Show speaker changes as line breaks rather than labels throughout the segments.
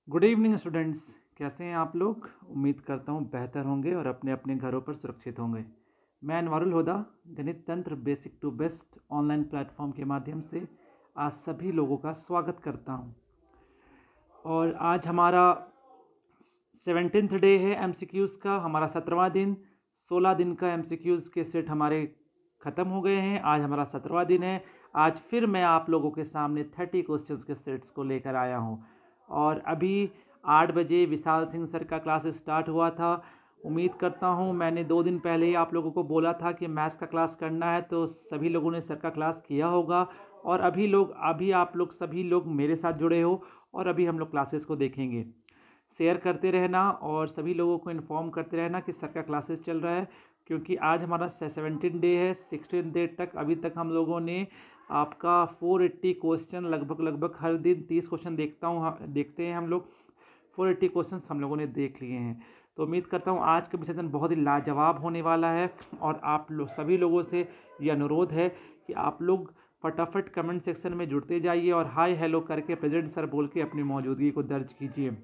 Good evening students. कैसे हैं आप लोग? उम्मीद करता हूँ बेहतर होंगे और अपने अपने घरों पर सुरक्षित होंगे। मैं अनवारुल हुदा गणित तंत्र basic to best online platform के माध्यम से आज सभी लोगों का स्वागत करता हूँ। और आज हमारा 17th डे है एमसीक्यूज़ का, हमारा 17वां दिन। 16 दिन का एमसीक्यूज़ के सेट हमारे ख़त्म हो गए हैं। आज हमारा 17वां दिन है। आज फिर मैं आप लोगों के सामने 30 क्वेश्चंस के सेट्स को लेकर आया हूँ। और अभी 8 बजे विशाल सिंह सर का क्लास स्टार्ट हुआ था। उम्मीद करता हूँ, मैंने 2 दिन पहले ही आप लोगों को बोला था कि मैथ्स का क्लास करना है, तो सभी लोगों ने सर का क्लास किया होगा। और अभी आप लोग सभी लोग मेरे साथ जुड़े हो और अभी हम लोग क्लासेस को देखेंगे। शेयर करते रहना और सभी लोगों को इन्फॉर्म करते रहना कि सर का क्लासेस चल रहा है, क्योंकि आज हमारा 17 डे है। 16 डे तक अभी तक हम लोगों ने आपका 480 क्वेश्चन लगभग हर दिन 30 क्वेश्चन देखते हैं हम लोग। 480 क्वेश्चन हम लोगों ने देख लिए हैं। तो उम्मीद करता हूँ आज का सेशन बहुत ही लाजवाब होने वाला है। और आप लोग सभी लोगों से ये अनुरोध है कि आप लोग फटाफट कमेंट सेक्शन में जुड़ते जाइए और हाय हेलो करके प्रेजेंट सर बोल के अपनी मौजूदगी को दर्ज कीजिए।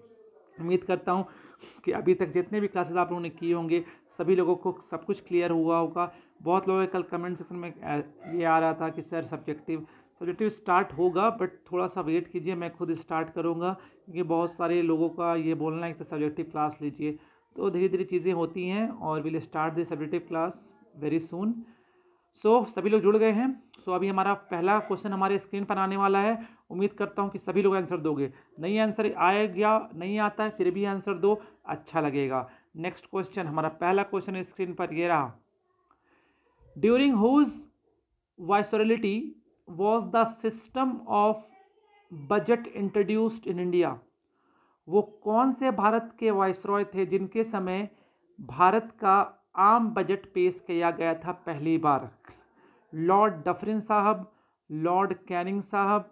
उम्मीद करता हूँ कि अभी तक जितने भी क्लासेस आप लोगों ने किए होंगे सभी लोगों को सब कुछ क्लियर हुआ होगा। बहुत लोगों के कल कमेंट सेक्शन में ये आ रहा था कि सर सब्जेक्टिव स्टार्ट होगा, बट थोड़ा सा वेट कीजिए, मैं खुद स्टार्ट करूँगा, क्योंकि बहुत सारे लोगों का ये बोलना है कि सब्जेक्टिव क्लास लीजिए। तो धीरे धीरे चीज़ें होती हैं और will start the subjective class very soon. सभी लोग जुड़ गए हैं। अभी हमारा पहला क्वेश्चन हमारे स्क्रीन पर आने वाला है। उम्मीद करता हूं कि सभी लोग आंसर दोगे। नहीं आंसर आएगा, नहीं आता है फिर भी आंसर दो, अच्छा लगेगा। नेक्स्ट क्वेश्चन, हमारा पहला क्वेश्चन स्क्रीन पर ये रहा। During whose viceroyalty was the system of budget introduced in India? वो कौन से भारत के वाइसरॉय थे जिनके समय भारत का आम बजट पेश किया गया था पहली बार? लॉर्ड डफरिन साहब, लॉर्ड कैनिंग साहब,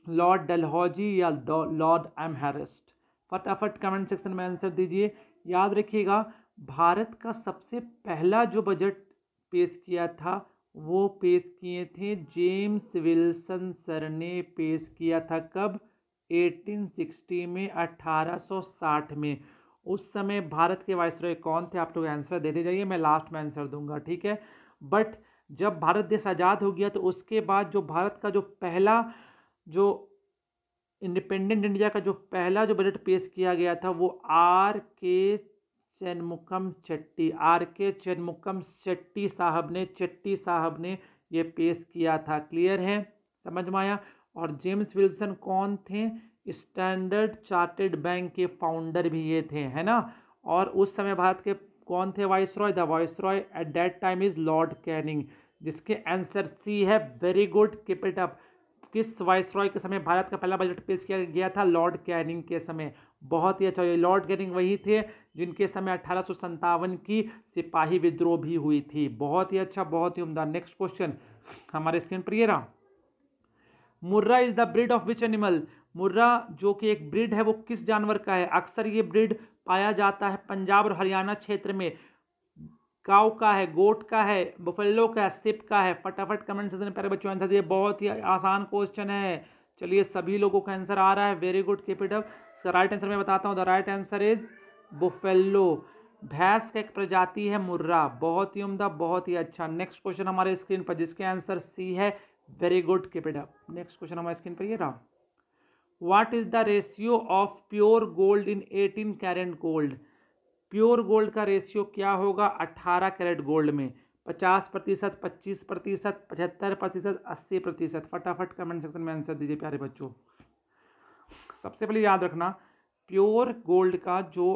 लॉर्ड डलहौजी या लॉर्ड एमहेरिस्ट? फटाफट कमेंट सेक्शन में आंसर दीजिए। याद रखिएगा, भारत का सबसे पहला जो बजट पेश किया था वो पेश किए थे जेम्स विल्सन सर ने पेश किया था। कब? 1860 में, 1860 में। उस समय भारत के वाइसरॉय कौन थे? आप लोग आंसर देते जाइए, मैं लास्ट में आंसर दूंगा, ठीक है। बट जब भारत देश आज़ाद हो गया तो उसके बाद जो भारत का जो पहला जो इंडिपेंडेंट इंडिया का जो पहला जो बजट पेश किया गया था वो आर के चेन्मुक्कम चट्टी साहब ने ये पेश किया था। क्लियर है? समझ में आया? और जेम्स विल्सन कौन थे? स्टैंडर्ड चार्टर्ड बैंक के फाउंडर भी ये थे, है ना। और उस समय भारत के कौन थे viceroy? The viceroy at that time is Lord Canning, जिसके आंसर सी है। Very good, keep it up. किस वाइसरॉय के समय भारत का पहला बजट पेश किया गया था? लॉर्ड कैनिंग के समय। बहुत ही अच्छा। ये लॉर्ड कैनिंग वही थे जिनके समय 1857 की सिपाही विद्रोह भी हुई थी। बहुत ही अच्छा, बहुत ही उम्दा। नेक्स्ट क्वेश्चन हमारे स्क्रीन पर ये रहा। Murrah is the breed of which animal? Murrah जो कि एक ब्रीड है वो किस जानवर का है? अक्सर ये ब्रीड पाया जाता है पंजाब और हरियाणा क्षेत्र में। काऊ का है, गोट का है, बफेलो का है, सिप का है? फटाफट कमेंट सेक्शन में प्यारे बच्चों आंसर दिए। बहुत ही आसान क्वेश्चन है। चलिए, सभी लोगों का आंसर आ रहा है। Very good, keep it up. इसका राइट आंसर मैं बताता हूँ। The right answer is buffalo. भैंस का एक प्रजाति है मुर्रा। बहुत ही उम्दा, बहुत ही अच्छा। नेक्स्ट क्वेश्चन हमारे स्क्रीन पर जिसके आंसर सी है। Very good, keep it up. Next question हमारे स्क्रीन पर ये रहा। What is the ratio of pure gold in 18 carat gold? Pure gold का रेशियो क्या होगा 18 कैरेट गोल्ड में? 50%, 25%, 75%, 80%? फटाफट कमेंट सेक्शन में आंसर दीजिए प्यारे बच्चों। सबसे पहले याद रखना, प्योर गोल्ड का जो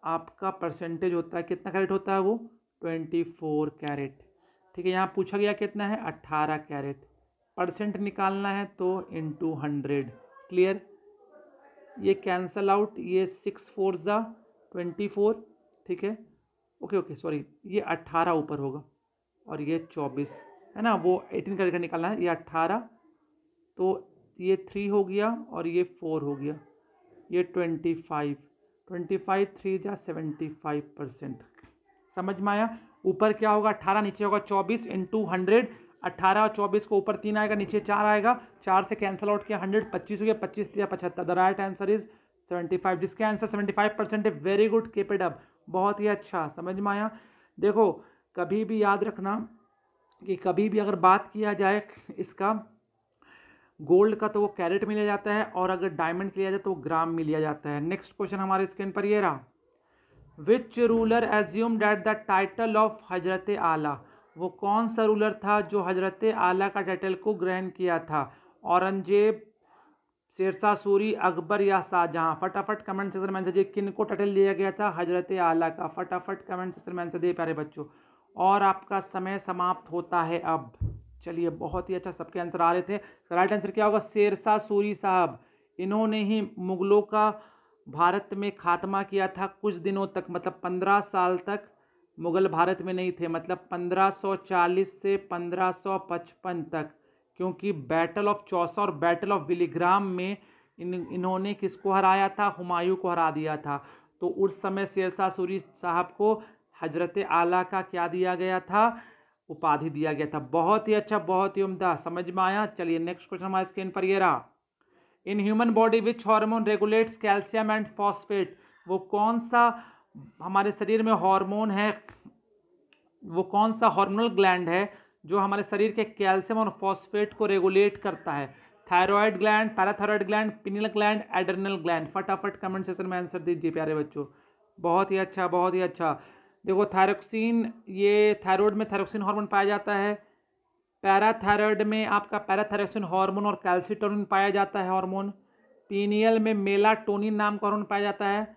आपका परसेंटेज होता है, कितना कैरेट होता है वो? 24 कैरेट। ठीक है, यहाँ पूछा गया कितना है? 18 कैरेट। परसेंट निकालना है तो इंटू 100। क्लियर? ये कैंसल आउट, ये 6 4 जा 24, ठीक है। ओके सॉरी, ये 18 ऊपर होगा और ये 24, है ना। वो 18 करके निकालना है। ये 18, तो ये 3 हो गया और ये 4 हो गया, ये 25 3 जा 75%। समझ में आया? ऊपर क्या होगा 18, नीचे होगा 24 इंटू 100। 18 और 24 को ऊपर 3 आएगा, नीचे 4 आएगा। 4 से कैंसिल आउट किया, 100 25 हो गया, 25 या 75। द राइट आंसर इज 75, जिसके आंसर 75% है। Very good, keep it up, बहुत ही अच्छा, समझ में आया। देखो कभी भी याद रखना कि कभी भी अगर बात किया जाए इसका गोल्ड का तो वो कैरेट में लिया जाता है, और अगर डायमंड के लिया जाए तो वो ग्राम में लिया जाता है। नेक्स्ट क्वेश्चन हमारे स्क्रीन पर ये रहा, which ruler assumed at the title of हजरत आला, वो कौन सा रूलर था जो हजरत आला का टाइटल को ग्रहण किया था? औरंगजेब, शेरशाह सूरी, अकबर या शाहजहां? फटाफट कमेंट सेक्शन में आंसर दिए, किन को टाइटल दिया गया था हजरत आला का? फटाफट कमेंट सेक्शन में आंसर दिए प्यारे बच्चों, और आपका समय समाप्त होता है अब। चलिए बहुत ही अच्छा, सबके आंसर आ रहे थे। राइट आंसर क्या होगा? शेरशाह सूरी साहब, इन्होंने ही मुगलों का भारत में खात्मा किया था कुछ दिनों तक, मतलब 15 साल तक मुगल भारत में नहीं थे, मतलब 1540 से 1555 तक, क्योंकि बैटल ऑफ चौसा और बैटल ऑफ विलीग्राम में इन्होंने किसको हराया था? हुमायूं को हरा दिया था। तो उस समय शेरशाह सूरी साहब को हजरत आला का क्या दिया गया था? उपाधि दिया गया था। बहुत ही अच्छा, बहुत ही उम्दा, समझ में आया। चलिए नेक्स्ट क्वेश्चन हमारे स्क्रीन पर ये रहा, in human body which hormone regulates calcium and phosphate, वो कौन सा हमारे शरीर में हार्मोन है, वो कौन सा हार्मोनल ग्लैंड है जो हमारे शरीर के कैल्शियम और फॉस्फेट को रेगुलेट करता है? Thyroid gland, parathyroid gland, pineal gland, adrenal gland? फटाफट कमेंट सेक्शन में आंसर दीजिए प्यारे बच्चों। बहुत ही अच्छा, बहुत ही अच्छा। देखो थायरोक्सिन, ये थायराइड में थायरोक्सिन हार्मोन पाया जाता है, पैराथायराइड में आपका पैराथायरोक्सिन हार्मोन और कैल्सिटोनिन पाया जाता है हार्मोन, पीनियल में मेलाटोनिन नाम का हार्मोन पाया जाता है,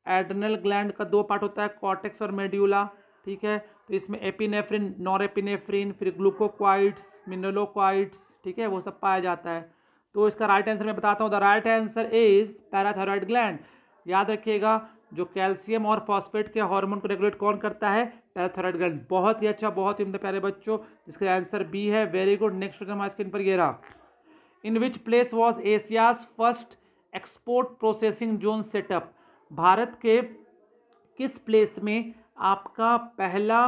एड्रेनल ग्लैंड का 2 पार्ट होता है, कॉर्टेक्स और मेड्यूला, ठीक है। तो इसमें एपिनेफ्रिन, नॉरेपिनेफ्रिन, फिर ग्लूकोक्वाइड्स, मिनरलोक्वाइड्स, ठीक है, वो सब पाया जाता है। तो इसका राइट आंसर मैं बताता हूँ, the right answer is parathyroid gland. याद रखिएगा, जो कैल्शियम और फॉस्फेट के हार्मोन को रेगुलेट कौन करता है? Parathyroid gland. बहुत ही अच्छा, बहुत ही प्यारे बच्चों, जिसका आंसर बी है। Very good. नेक्स्ट क्वेश्चन हमारे स्क्रीन पर ये रहा, in which place was Asia's first export processing zone set up, Bharat के किस प्लेस में आपका पहला,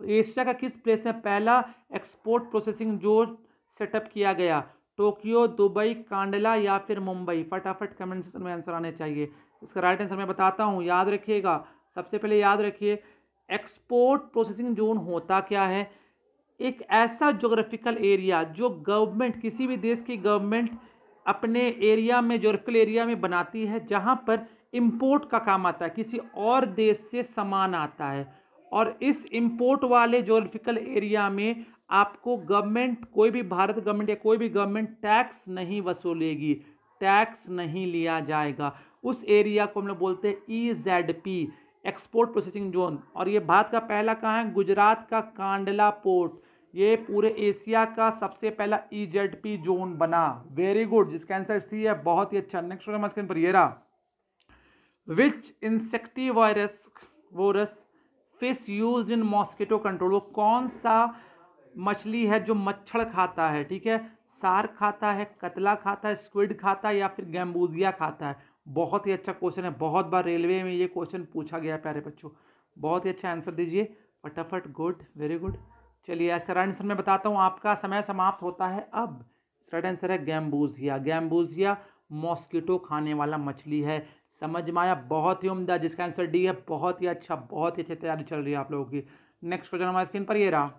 एशिया का किस प्लेस में पहला एक्सपोर्ट प्रोसेसिंग जोन सेटअप किया गया? टोक्यो, दुबई, कांडला या फिर मुंबई? फटाफट कमेंट सेक्शन में आंसर आने चाहिए। इसका राइट आंसर मैं बताता हूँ, याद रखिएगा। सबसे पहले याद रखिए, एक्सपोर्ट प्रोसेसिंग जोन होता क्या है? एक ऐसा ज्योग्राफिकल एरिया जो गवर्नमेंट, किसी भी देश की गवर्नमेंट अपने एरिया में, ज्योग्राफिकल एरिया में बनाती है, जहां पर इंपोर्ट का काम आता है, किसी और देश से सामान आता है, और इस इंपोर्ट वाले ज्योग्राफिकल एरिया में आपको गवर्नमेंट, कोई भी भारत गवर्नमेंट या कोई भी गवर्नमेंट टैक्स नहीं वसूलेगी, टैक्स नहीं लिया जाएगा। उस एरिया को हम लोग बोलते हैं EZP, एक्सपोर्ट प्रोसेसिंग जोन। और ये भारत का पहला कहाँ है? गुजरात का कांडला पोर्ट। ये पूरे एशिया का सबसे पहला EZP जोन बना। वेरी गुड, जिसका आंसर सी है। बहुत ही अच्छा। नेक्स्ट क्वेश्चन स्क्रीन पर ये रहा, which insectivorous fish used in mosquito control, वो कौन सा मछली है जो मच्छर खाता है? ठीक है, सार्क खाता है, कतला खाता है, स्क्विड खाता है या फिर गैम्बूजिया खाता है? बहुत ही अच्छा क्वेश्चन है, बहुत बार रेलवे में ये क्वेश्चन पूछा गया है प्यारे बच्चों। बहुत ही अच्छा आंसर दीजिए फटाफट। Good, very good. चलिए आज का राइट आंसर मैं बताता हूँ, आपका समय समाप्त होता है अब। राइट आंसर है गैम्बूजिया। गैम्बूजिया मॉस्किटो खाने वाला मछली है। समझ में आया? बहुत ही उम्दा, जिसका आंसर डी है। बहुत ही अच्छा, बहुत ही अच्छी तैयारी चल रही है आप लोगों की। नेक्स्ट क्वेश्चन हमारे स्क्रीन पर ये रहा,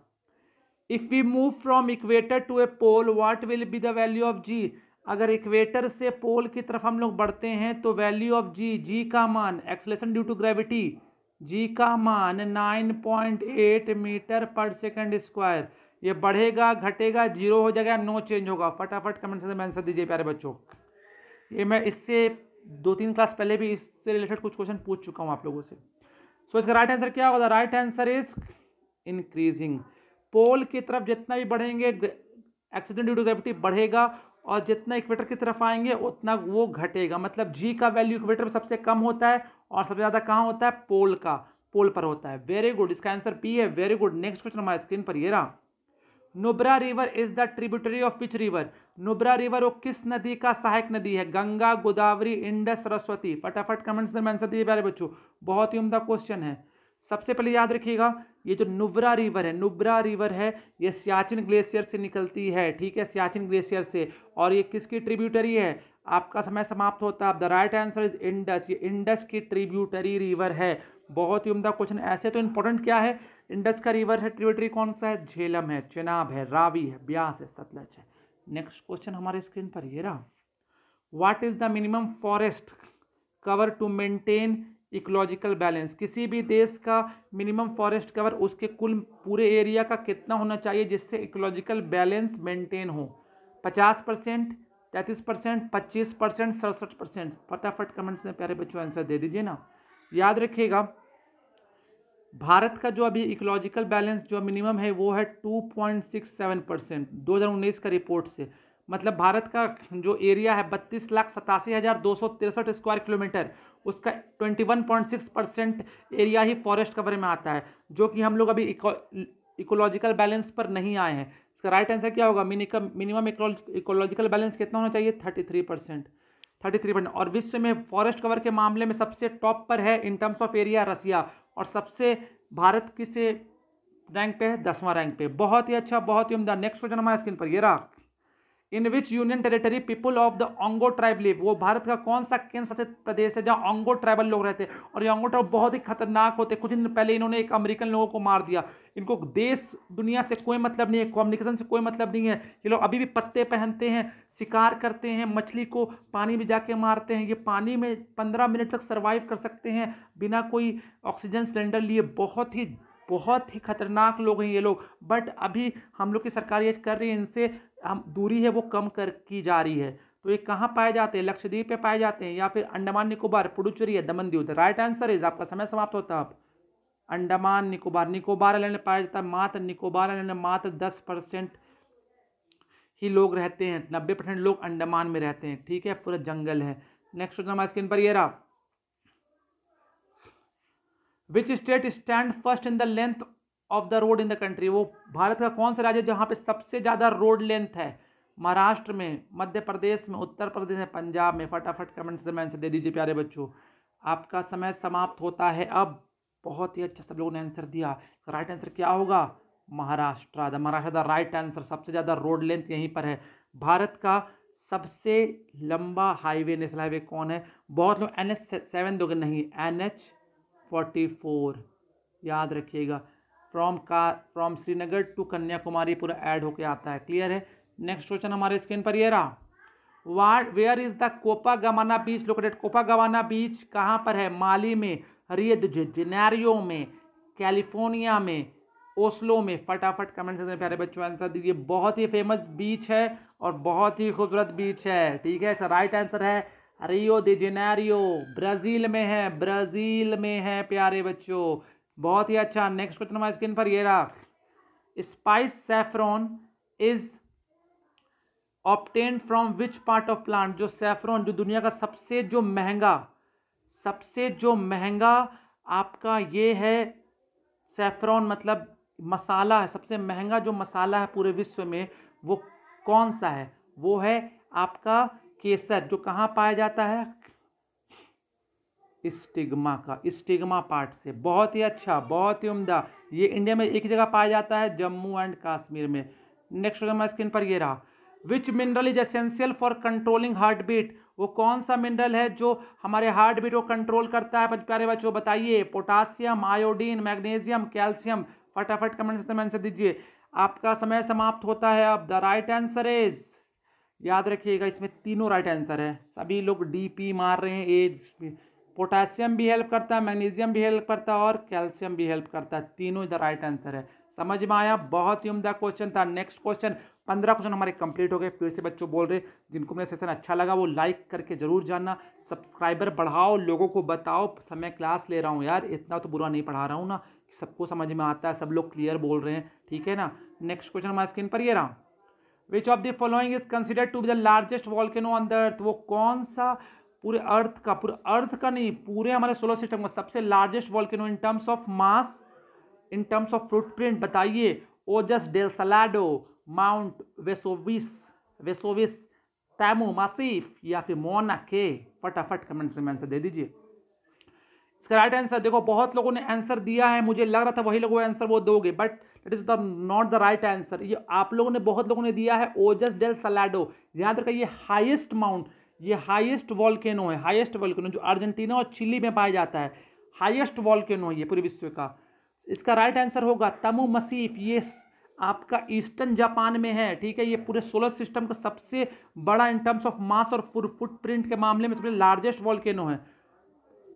if we move from equator to a pole what will be the value of g, अगर इक्वेटर से पोल की तरफ हम लोग बढ़ते हैं तो वैल्यू ऑफ जी, जी का मान, एक्सेलरेशन ड्यू टू ग्रेविटी, जी का मान 9.8 मीटर पर सेकंड स्क्वायर। ये बढ़ेगा, घटेगा, जीरो हो जाएगा, नो चेंज होगा? फटाफट कमेंट में आंसर दीजिए प्यारे बच्चों। ये मैं इससे 2-3 क्लास पहले भी इससे रिलेटेड कुछ क्वेश्चन पूछ चुका हूँ आप लोगों से। सो इसका राइट आंसर क्या होगा? Right answer is increasing. Pole की तरफ जितना भी बढ़ेंगे एक्सीडेंट ड्यू टू ग्रेविटी बढ़ेगा, और जितना इक्वेटर की तरफ आएंगे उतना वो घटेगा। मतलब जी का वैल्यू इक्वेटर पर सबसे कम होता है और सबसे ज्यादा कहाँ होता है? पोल पर होता है। वेरी गुड, इसका आंसर पी है। Very good. नेक्स्ट क्वेश्चन हमारे स्क्रीन पर ये रहा, Nubra river is the tributary of which river, Nubra river वो किस नदी का सहायक नदी है? गंगा, गोदावरी, इंडस, सरस्वती? फटाफट कमेंट्स में आंसर दिए प्यारे बच्चों। बहुत ही उम्दा क्वेश्चन है। सबसे पहले याद रखिएगा, ये जो नुब्रा रिवर है, नुब्रा रिवर है, ये सियाचिन ग्लेशियर से निकलती है। ठीक है, सियाचिन ग्लेशियर से। और ये किसकी ट्रिब्यूटरी है? आपका समय समाप्त होता है। The right answer is Indus. ये इंडस की ट्रिब्यूटरी रिवर है। बहुत ही उम्दा क्वेश्चन। ऐसे तो इंपॉर्टेंट क्या है, इंडस का रिवर है, ट्रिब्यूटरी कौन सा है, झेलम है, चेनाब है, रावी है, ब्यास है, सतलज है। नेक्स्ट क्वेश्चन हमारे स्क्रीन पर ये रहा। What is the minimum forest cover to maintain ecological balance. किसी भी देश का मिनिमम फॉरेस्ट कवर उसके कुल पूरे एरिया का कितना होना चाहिए जिससे इकोलॉजिकल बैलेंस मेंटेन हो। 50%, 33%, 25%, 67%। फटाफट कमेंट्स में प्यारे बच्चों आंसर दे दीजिए ना। याद रखिएगा भारत का जो अभी इकोलॉजिकल बैलेंस जो मिनिमम है वो है 2.67%, 2019 का रिपोर्ट से। मतलब भारत का जो एरिया है 32,87,263 स्क्वायर किलोमीटर, उसका 21.6% एरिया ही फॉरेस्ट कवर में आता है, जो कि हम लोग अभी इकोलॉजिकल बैलेंस पर नहीं आए हैं। इसका राइट आंसर क्या होगा, मिनिमम इकोलॉजिकल बैलेंस कितना होना चाहिए, 33%। 33%। और विश्व में फॉरेस्ट कवर के मामले में सबसे टॉप पर है इन टर्म्स ऑफ एरिया रसिया, और सबसे भारत किसे रैंक पे है, 10वां रैंक पे। बहुत ही अच्छा, बहुत ही उम्दा। नेक्स्ट क्वेश्चन हमारे स्क्रीन पर ये रहा। In which union territory people of the Onge tribe live. वो भारत का कौन सा केंद्र शासित प्रदेश है जहां ओंगो ट्राइबल लोग रहते हैं। और ये ओंगो ट्राइब बहुत ही खतरनाक होते हैं। कुछ दिन पहले इन्होंने एक अमेरिकन लोगों को मार दिया। इनको देश दुनिया से कोई मतलब नहीं है, कम्युनिकेशन से कोई मतलब नहीं है। ये लोग अभी भी पत्ते पहनते हैं, शिकार करते हैं, मछली को पानी में जाके मारते हैं। ये पानी में 15 मिनट तक सर्वाइव कर सकते हैं बिना कोई ऑक्सीजन सिलेंडर लिए। बहुत ही खतरनाक लोग हैं ये लोग। बट अभी हम लोग की सरकार ये कर रही है, इनसे हम दूरी है वो कम कर की जा रही है। तो ये कहाँ पाए जाते हैं, लक्षद्वीप पे पाए जाते हैं या फिर अंडमान निकोबार, पुडुचेरी या Daman Diu. Right answer is, आपका समय समाप्त होता है। अंडमान निकोबार आइलैंड में पाया जाता है। मात्र निकोबार आइलैंड में मात्र 10% ही लोग रहते हैं, 90% लोग अंडमान में रहते हैं। ठीक है, पूरा जंगल है। नेक्स्ट क्वेश्चन हमारे स्क्रीन पर ये रहा। Which state stand first in the length of the road in the country. वो भारत का कौन सा राज्य है जहां पे सबसे ज्यादा रोड लेंथ है। महाराष्ट्र में, मध्य प्रदेश में, उत्तर प्रदेश में, पंजाब में। फटाफट कमेंट्स में आंसर दे दीजिए प्यारे बच्चों। आपका समय समाप्त होता है अब। बहुत ही अच्छा सब लोगों ने आंसर दिया। राइट आंसर क्या होगा, Maharashtra. Maharashtra the right answer. सबसे ज्यादा रोड लेंथ यहीं पर है। भारत का सबसे लंबा हाईवे, नेशनल हाईवे कौन है। बहुत लोग NH7 दोगे, नहीं, NH44 याद रखिएगा। फ्रॉम श्रीनगर टू कन्याकुमारी पूरा ऐड होके आता है। क्लियर है। नेक्स्ट क्वेश्चन हमारे स्क्रीन पर ये रहा। Where is the Copacabana beach located. Copacabana beach कहाँ पर है, माली में, रियो द जेनेरियो में, कैलिफोर्निया में, ओस्लो में। फटाफट कमेंट सेक्शन में प्यारे बच्चों आंसर दीजिए। बहुत ही फेमस बीच है और बहुत ही खूबसूरत बीच है। ठीक है, इसका राइट आंसर है रियो द जेनेरियो, ब्राजील में है, ब्राजील में है प्यारे बच्चों। बहुत ही अच्छा। नेक्स्ट क्वेश्चन हमारे स्क्रीन पर ये रहा। Spice saffron is obtained from which part of plant. जो सैफरॉन, जो दुनिया का सबसे जो महंगा आपका ये है सैफरॉन, मतलब मसाला है, सबसे महंगा जो मसाला है पूरे विश्व में, वो कौन सा है, वो है आपका केसर। जो कहाँ पाया जाता है, स्टिग्मा पार्ट से। बहुत ही अच्छा, बहुत ही उम्दा। ये इंडिया में एक जगह पाया जाता है, जम्मू एंड कश्मीर में। नेक्स्ट हमारे स्क्रीन पर ये रहा। Which mineral is essential for controlling heart beat. वो कौन सा मिनरल है जो हमारे हार्ट बीट को कंट्रोल करता है प्यारे बच्चों, बताइए। Potassium, iodine, magnesium, calcium. फटाफट कमेंट सेक्शन में आंसर दीजिए। आपका समय समाप्त होता है अब। द राइट आंसर इज, याद रखिएगा इसमें तीनों राइट आंसर है। सभी लोग DP मार रहे हैं। एज पोटासियम भी हेल्प करता है, मैग्नीशियम भी हेल्प करता है और कैल्शियम भी हेल्प करता है। तीनों इधर राइट आंसर है। समझ में आया। बहुत ही उम्दा क्वेश्चन था। Next question. 15 क्वेश्चन हमारे कंप्लीट हो गए। फिर से बच्चों बोल रहे, जिनको मेरा सेशन अच्छा लगा वो लाइक करके जरूर जानना। सब्सक्राइबर बढ़ाओ, लोगों को बताओ मैं क्लास ले रहा हूँ यार, इतना तो बुरा नहीं पढ़ा रहा हूँ ना, सबको समझ में आता है, सब लोग क्लियर बोल रहे हैं। ठीक है ना। नेक्स्ट क्वेश्चन हमारे स्क्रीन पर ये रहा। Which of the following is considered to be the largest volcano on the earth. वो कौन सा पूरे अर्थ का नहीं, पूरे हमारे सोलर सिस्टम का सबसे largest volcano in terms of mass, in terms of footprint, बताइए। ओजस डेल सलाडो, माउंट वेसोविस, तैमू मासिफ या फिर मोना के। फटाफट कमेंट्स में आंसर दे दीजिए। इसका राइट आंसर देखो, बहुत लोगों ने आंसर दिया है, मुझे लग रहा था वही लोग आंसर वो दोगे, but that is not the right answer. ये आप लोगों ने, बहुत लोगों ने दिया है ओजस डेल सलाडो। याद रखिए ये हाईएस्ट माउंट, ये हाईएस्ट वॉल्केनो है, हाईएस्ट वॉल्केनो जो अर्जेंटीना और चिली में पाया जाता है, हाईएस्ट वॉल्केनो है ये पूरे विश्व का। इसका राइट आंसर होगा तमु मसीफ, ये आपका ईस्टर्न जापान में है, ठीक है। ये पूरे सोलर सिस्टम का सबसे बड़ा इन टर्म्स ऑफ मास और फुटप्रिंट के मामले में सबसे लार्जेस्ट वॉल्केनो है।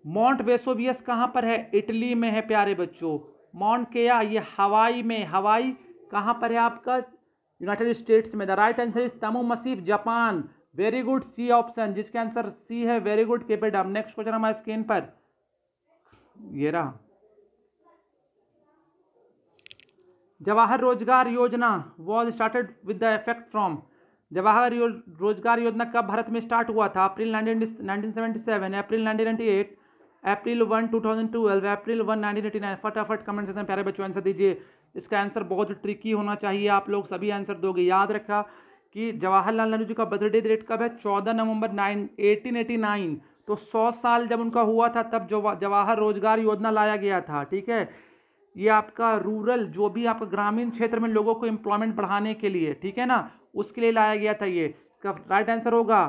माउंट वेसुवियस कहाँ पर है? इटली में है प्यारे बच्चों। माउंट केया ये हवाई में, हवाई कहाँ पर है आपका? यूनाइटेड स्टेट्स में। The right answer is Tamu Massif, Japan. Very good, C option, जिसका आंसर सी है। Very good, keep it up. Next question हमारे स्क्रीन पर ये रहा। Jawahar Rozgar Yojana was started with the effect from. Jawahar Rozgar Yojana कब भारत में स्टार्ट हुआ था? अप्रैल 1977, अप्रैल 1998, अप्रैल 1 2012, अप्रैल 1 1989। फटाफट कमेंट सेक्शन में प्यारे बच्चों आंसर दीजिए। इसका आंसर बहुत ट्रिकी होना चाहिए, आप लोग सभी आंसर दोगे। याद रखा कि जवाहरलाल नेहरू जी का बर्थडे डेट कब है? 14 नवंबर 1889। तो 100 साल जब उनका हुआ था तब जवाहर रोजगार योजना लाया गया था, ठीक है। ये आपका रूरल, जो भी आपका ग्रामीण क्षेत्र में लोगों को एम्प्लॉयमेंट बढ़ाने के लिए, ठीक है ना, उसके लिए लाया गया था। ये कब? राइट आंसर होगा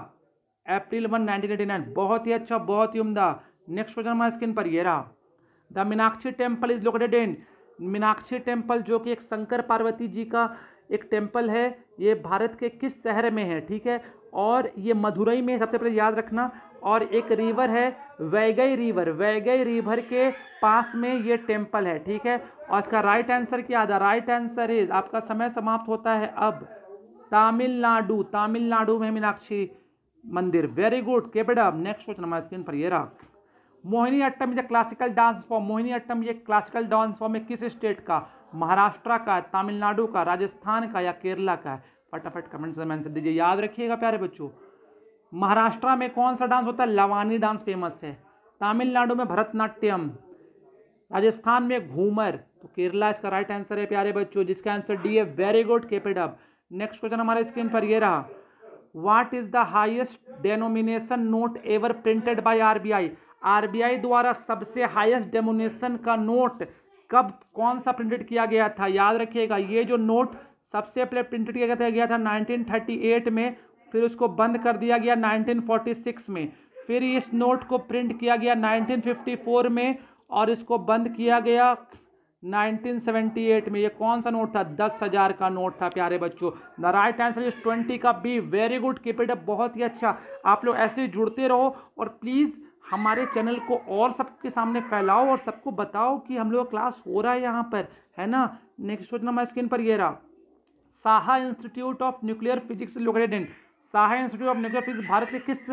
अप्रैल 1 1989। बहुत ही अच्छा, बहुत ही उम्दा। नेक्स्ट क्वेश्चन हमारे स्क्रीन पर ये रहा। The Meenakshi temple is located in. Meenakshi temple जो कि एक शंकर पार्वती जी का एक टेम्पल है, ये भारत के किस शहर में है? ठीक है, और ये मदुरई में, सबसे पहले याद रखना। और एक रिवर है वैगई रिवर, वैगई रिवर के पास में ये टेम्पल है, ठीक है। और इसका राइट आंसर क्या था? राइट आंसर इज, आपका समय समाप्त होता है अब, तमिलनाडु। तमिलनाडु में मीनाक्षी मंदिर। Very good, keep it up. Next question हमारे स्क्रीन पर ये रहा। Mohiniyattam is a classical dance form. Mohiniyattam ये क्लासिकल डांस फॉर्म है किस स्टेट का? महाराष्ट्र का, तमिलनाडु का, राजस्थान का या केरला का है? फटाफट कमेंट्स में आंसर दीजिए। याद रखिएगा प्यारे बच्चों, महाराष्ट्र में कौन सा डांस होता है? लवानी डांस फेमस है। तमिलनाडु में भरतनाट्यम, राजस्थान में घूमर, तो केरला इसका राइट आंसर है प्यारे बच्चों, जिसका आंसर डी है। Very good, keep it up. Next question हमारे स्क्रीन पर ये रहा। What is the highest denomination note ever printed by RBI. RBI द्वारा सबसे हाईएस्ट डेनोमिनेशन का नोट कब, कौन सा प्रिंटेड किया गया था? याद रखिएगा, ये जो नोट सबसे पहले प्रिंटेड किया गया था 1938 में, फिर उसको बंद कर दिया गया 1946 में, फिर इस नोट को प्रिंट किया गया 1954 में, और इसको बंद किया गया 1978 में। ये कौन सा नोट था? 10,000 का नोट था प्यारे बच्चों। द राइट आंसर इज 20 का B. Very good, keep it up. बहुत ही अच्छा, आप लोग ऐसे ही जुड़ते रहो और प्लीज़ हमारे चैनल को और सबके सामने फैलाओ और सबको बताओ कि हम लोग क्लास हो रहा है यहाँ पर, है ना। नेक्स्ट क्वेश्चन हमारे स्क्रीन पर ये रहा। Saha institute of nuclear physics located in. Saha institute of nuclear physics Bharat के किस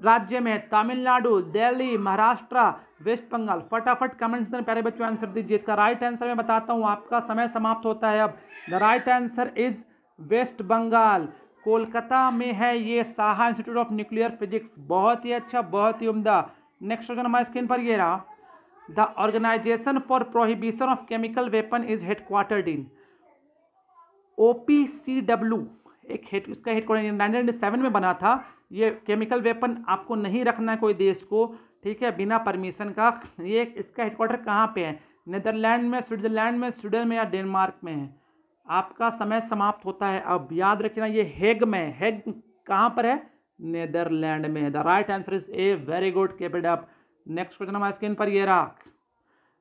राज्य में है? तमिलनाडु, दिल्ली, महाराष्ट्र, वेस्ट बंगाल। फटाफट कमेंट्स में प्यारे बच्चों आंसर दीजिए। इसका राइट आंसर मैं बताता हूँ, आपका समय समाप्त होता है अब। The right answer is West Bengal, Kolkata में है ये Saha institute of nuclear physics. बहुत ही अच्छा, बहुत ही उम्दा। नेक्स्ट क्वेश्चन हमारे स्क्रीन पर ये रहा। The organisation for prohibition of chemical weapon is headquartered in. OPCW इसका हेडक्वार्टर 1997 में बना था। ये केमिकल वेपन आपको नहीं रखना है कोई देश को, ठीक है, बिना परमिशन का। ये इसका हेडक्वार्टर कहाँ पे है? नीदरलैंड में, स्विट्जरलैंड में, स्वीडन में या डेनमार्क में है? आपका समय समाप्त होता है अब। याद रखना, ये हेग में, हेग कहाँ पर है? नीदरलैंड में है। The right answer is a. Very good, keep it up. Next question हमारे स्क्रीन पर ये रहा।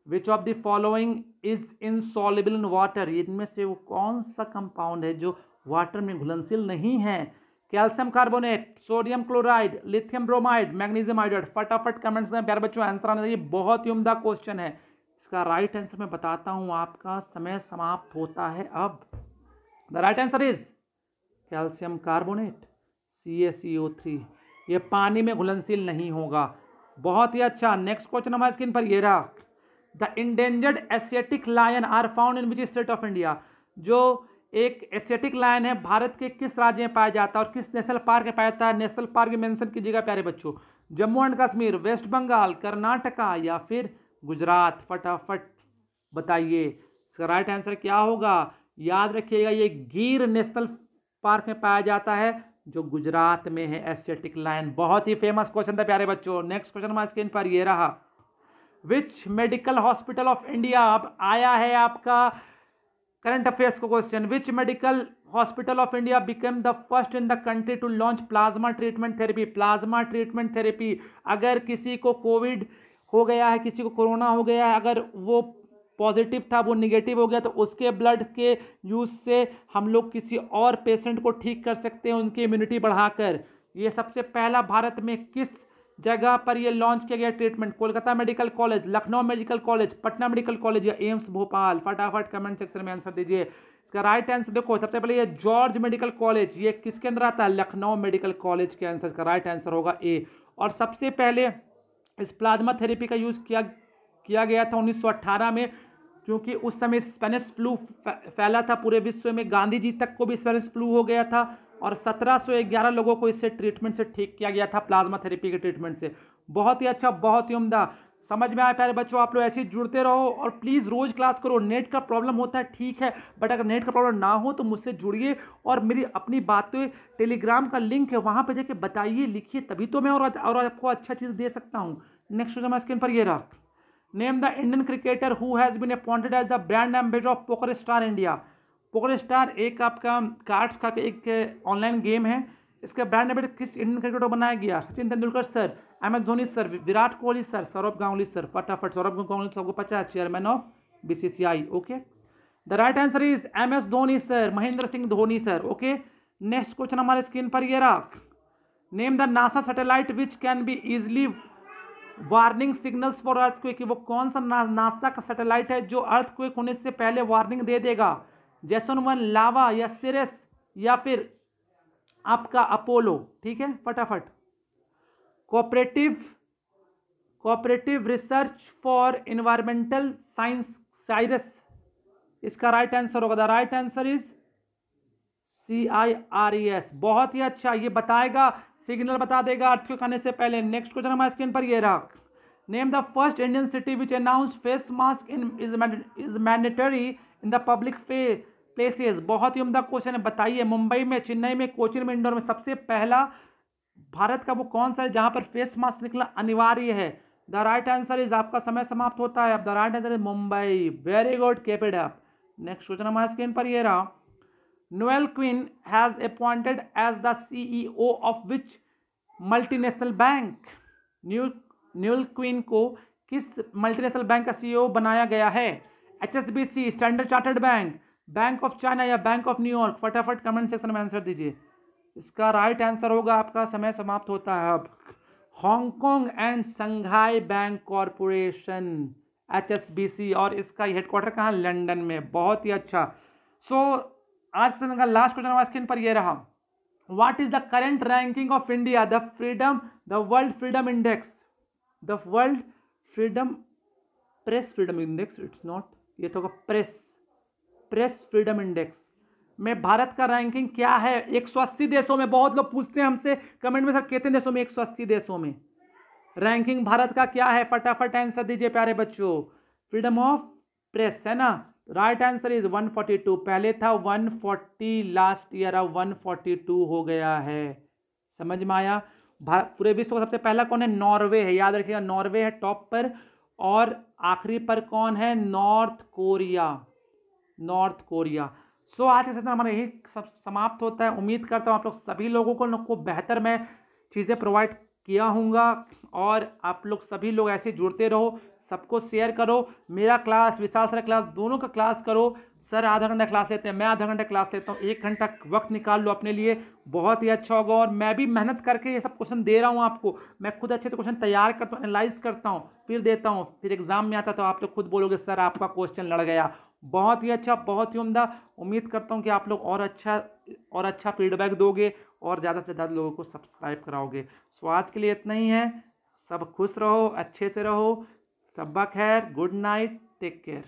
Which of the following is insoluble in water. इनमें से वो कौन सा कंपाउंड है जो वाटर में घुलनशील नहीं है? Calcium carbonate, sodium chloride, lithium bromide, magnesium iodide. फटाफट कमेंट्स में प्यारे बच्चों आंसर आना चाहिए। बहुत ही उम्दा क्वेश्चन है। इसका राइट आंसर मैं बताता हूँ, आपका समय समाप्त होता है अब। The right answer is calcium carbonate, CaCO3। ये पानी में घुलनशील नहीं होगा। बहुत ही अच्छा। नेक्स्ट क्वेश्चन हमारे स्क्रीन पर ये रहा। The endangered Asiatic lion are found in which state of India. जो एक एशियाटिक लायन है, भारत के किस राज्य में पाया जाता है और किस नेशनल पार्क में पाया जाता है? नेशनल पार्क मेंशन कीजिएगा प्यारे बच्चों। जम्मू एंड कश्मीर, वेस्ट बंगाल, कर्नाटका या फिर गुजरात? फटाफट बताइए, इसका राइट आंसर क्या होगा? याद रखिएगा, ये गिर नेशनल पार्क में पाया जाता है, जो गुजरात में है, एशियाटिक लायन। बहुत ही फेमस क्वेश्चन था प्यारे बच्चों। नेक्स्ट क्वेश्चन हमारे स्क्रीन पर ये रहा। Which medical hospital of India. अब आया है आपका करंट अफेयर्स को question, which medical hospital of India become the first in the country to launch plasma treatment therapy. Plasma treatment therapy, अगर किसी को कोविड हो गया है, किसी को कोरोना हो गया है, अगर वो पॉजिटिव था, वो निगेटिव हो गया, तो उसके ब्लड के यूज से हम लोग किसी और पेशेंट को ठीक कर सकते हैं, उनकी इम्यूनिटी बढ़ाकर। ये सबसे पहला भारत में किस जगह पर ये लॉन्च किया गया treatment? Kolkata medical college, Lucknow medical college, Patna medical college या एम्स भोपाल? फटाफट कमेंट सेक्शन में आंसर दीजिए। इसका राइट आंसर देखो, सबसे पहले ये जॉर्ज मेडिकल कॉलेज, ये किसके अंदर आता है? लखनऊ मेडिकल कॉलेज के आंसर का राइट आंसर होगा ए। और सबसे पहले इस प्लाज्मा थेरेपी का यूज किया गया था 1918 में, क्योंकि उस समय स्पेनिश फ्लू फैला था पूरे विश्व में। गांधी जी तक को भी स्पेनिश फ्लू हो गया था और 1711 लोगों को इससे ट्रीटमेंट से ठीक किया गया था, प्लाज्मा थेरेपी के ट्रीटमेंट से। बहुत ही अच्छा, बहुत ही उम्दा। समझ में आया प्यारे बच्चों? आप लोग ऐसे ही जुड़ते रहो और प्लीज़ रोज क्लास करो। नेट का प्रॉब्लम होता है ठीक है, बट अगर नेट का प्रॉब्लम ना हो तो मुझसे जुड़िए और मेरी अपनी बातें, टेलीग्राम का लिंक है वहाँ पर जाके बताइए, लिखिए, तभी तो मैं और आपको अच्छा चीज़ दे सकता हूँ। नेक्स्ट हमारे स्क्रीन पर ये रहा, name the Indian cricketer who has been appointed as the brand ambassador of poker star India. Poker star एक आपका कार्ड्स का एक ऑनलाइन गेम है, इसका ब्रांड एम्बेसडर किस इंडियन क्रिकेटर को बनाया गया? Sachin Tendulkar sir, MS Dhoni sir, Virat Kohli sir, Sourav Ganguly sir. फटाफट, सौरभ गांगुली सबको पता है, chairman of BCCI। Okay, the right answer is MS Dhoni sir, Mahendra Singh Dhoni sir. Okay, next question हमारे स्क्रीन पर ये रहा, name the NASA satellite which can be easily warning signals for earthquake. वो कौन सा नासा का सैटेलाइट है जो अर्थक्वेक होने से पहले वार्निंग दे देगा? जैसन 1, लावा या सिरस या फिर आपका अपोलो? ठीक है, फटाफट। Cooperative research for environmental science, Cyrus, इसका राइट आंसर होगा, the right answer is CIRES। बहुत ही अच्छा, ये बताएगा, सिग्नल बता देगा अर्थक्वेक आने से पहले। नेक्स्ट क्वेश्चन हमारे स्क्रीन पर ये रहा, name the first Indian city which announce face mask is mandatory in the public places. बहुत ही उम्दा क्वेश्चन है, बताइए। मुंबई में, चेन्नई में, कोचीन में, इंदौर में सबसे पहला भारत का वो कौन सा है जहां पर फेस मास्क निकलना अनिवार्य है? द राइट आंसर इज, आपका समय समाप्त होता है, अब the right answer is Mumbai. Very good, keep it up. Next question हमारे स्क्रीन पर ये रहा, Noel Quinn has appointed as the CEO of which multinational bank? Noel Quinn को किस मल्टीनेशनल बैंक का CEO बनाया गया है? HSBC, standard chartered bank, bank of China या बैंक ऑफ न्यूयॉर्क? फटाफट कमेंट सेक्शन में आंसर दीजिए। इसका राइट आंसर होगा, आपका समय समाप्त होता है अब, Hong Kong and Shanghai bank corporation, HSBC। और इसका हेडक्वार्टर कहाँ? लंदन में। बहुत ही अच्छा। आज का लास्ट क्वेश्चन हमारे स्क्रीन पर ये रहा, what is the current ranking of India the world freedom index, the world freedom press freedom index, it's not, ये तो प्रेस फ्रीडम इंडेक्स में भारत का रैंकिंग क्या है? 180 देशों में। बहुत लोग पूछते हैं हमसे कमेंट में, सर कितने देशों में? 180 देशों में रैंकिंग भारत का क्या है? फटाफट आंसर दीजिए प्यारे बच्चों। फ्रीडम ऑफ प्रेस है ना, राइट आंसर इज 142। पहले था 140, लास्ट ईयर अब 142 हो गया है। समझ में आया? पूरे विश्व का सबसे पहला कौन है? नॉर्वे है, याद रखिएगा, नॉर्वे है टॉप पर। और आखिरी पर कौन है? North Korea. आज के सेशन हमारा यही सब समाप्त होता है। उम्मीद करता हूँ आप लोग सभी लोगों को बेहतर मैं चीज़ें प्रोवाइड किया हूँगा, और आप लोग सभी लोग ऐसे जुड़ते रहो, सबको शेयर करो। मेरा क्लास, विशाल सर क्लास, दोनों का क्लास करो। सर आधा घंटा क्लास लेते हैं, मैं आधा घंटा क्लास लेता हूँ, 1 घंटा वक्त निकाल लो अपने लिए, बहुत ही अच्छा होगा। और मैं भी मेहनत करके ये सब क्वेश्चन दे रहा हूँ आपको। मैं खुद अच्छे से क्वेश्चन तैयार करता हूँ, एनालाइज करता हूँ, फिर देता हूँ, फिर एग्जाम में आता तो आप लोग खुद बोलोगे सर आपका क्वेश्चन लड़ गया। बहुत ही अच्छा, बहुत ही उम्दा। उम्मीद करता हूँ कि आप लोग और अच्छा फीडबैक दोगे और ज़्यादा से ज़्यादा लोगों को सब्सक्राइब कराओगे। आज के लिए इतना ही है। सब खुश रहो, अच्छे से रहो, शब्बा खैर, गुड नाइट, टेक केयर।